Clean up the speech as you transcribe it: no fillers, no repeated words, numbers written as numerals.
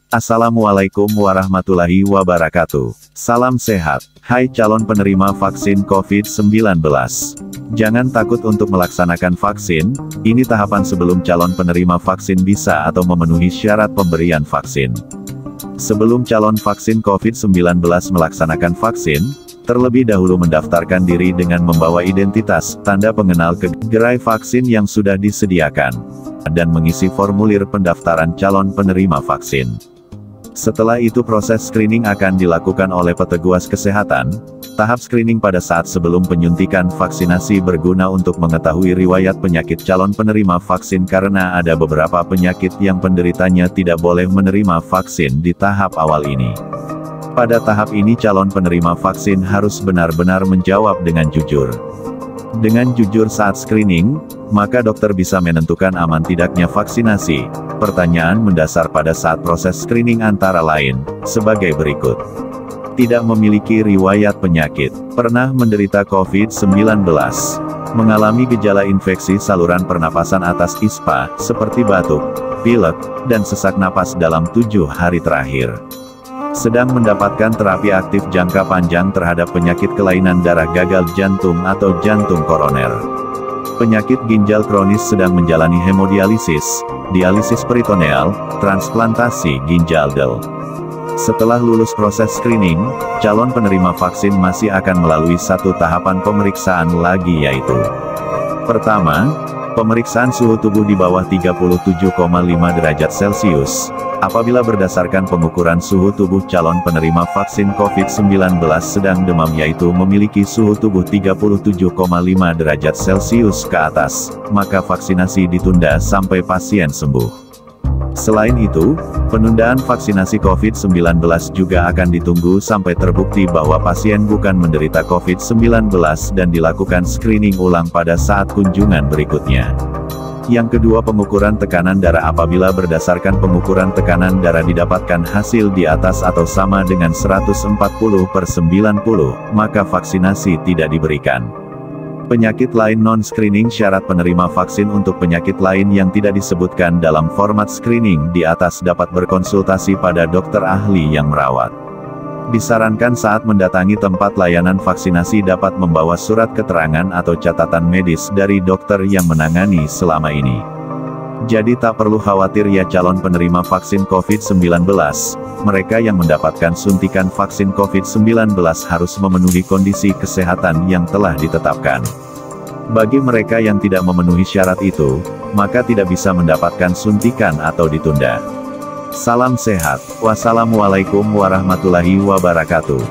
Assalamualaikum warahmatullahi wabarakatuh. Salam sehat. Hai calon penerima vaksin COVID-19. Jangan takut untuk melaksanakan vaksin, ini tahapan sebelum calon penerima vaksin bisa atau memenuhi syarat pemberian vaksin. Sebelum calon vaksin COVID-19 melaksanakan vaksin, terlebih dahulu mendaftarkan diri dengan membawa identitas, tanda pengenal ke gerai vaksin yang sudah disediakan, dan mengisi formulir pendaftaran calon penerima vaksin. Setelah itu proses screening akan dilakukan oleh petugas kesehatan. Tahap screening pada saat sebelum penyuntikan vaksinasi berguna untuk mengetahui riwayat penyakit calon penerima vaksin karena ada beberapa penyakit yang penderitanya tidak boleh menerima vaksin di tahap awal ini. Pada tahap ini calon penerima vaksin harus benar-benar menjawab dengan jujur. Dengan jujur saat screening, maka dokter bisa menentukan aman tidaknya vaksinasi. Pertanyaan mendasar pada saat proses screening antara lain, sebagai berikut. Tidak memiliki riwayat penyakit, pernah menderita COVID-19, mengalami gejala infeksi saluran pernapasan atas ISPA, seperti batuk, pilek, dan sesak napas dalam 7 hari terakhir. Sedang mendapatkan terapi aktif jangka panjang terhadap penyakit kelainan darah gagal jantung atau jantung koroner. Penyakit ginjal kronis sedang menjalani hemodialisis, dialisis peritoneal, transplantasi ginjal del. Setelah lulus proses screening, calon penerima vaksin masih akan melalui satu tahapan pemeriksaan lagi yaitu: pertama, pemeriksaan suhu tubuh di bawah 37,5 derajat Celcius. Apabila berdasarkan pengukuran suhu tubuh calon penerima vaksin COVID-19 sedang demam yaitu memiliki suhu tubuh 37,5 derajat Celcius ke atas, maka vaksinasi ditunda sampai pasien sembuh. Selain itu, penundaan vaksinasi COVID-19 juga akan ditunggu sampai terbukti bahwa pasien bukan menderita COVID-19 dan dilakukan screening ulang pada saat kunjungan berikutnya. Yang kedua, pengukuran tekanan darah. Apabila berdasarkan pengukuran tekanan darah didapatkan hasil di atas atau sama dengan 140/90, maka vaksinasi tidak diberikan. Penyakit lain non-screening. Syarat penerima vaksin untuk penyakit lain yang tidak disebutkan dalam format screening di atas dapat berkonsultasi pada dokter ahli yang merawat. Disarankan saat mendatangi tempat layanan vaksinasi dapat membawa surat keterangan atau catatan medis dari dokter yang menangani selama ini. Jadi tak perlu khawatir ya calon penerima vaksin COVID-19, mereka yang mendapatkan suntikan vaksin COVID-19 harus memenuhi kondisi kesehatan yang telah ditetapkan. Bagi mereka yang tidak memenuhi syarat itu, maka tidak bisa mendapatkan suntikan atau ditunda. Salam sehat. Wassalamualaikum warahmatullahi wabarakatuh.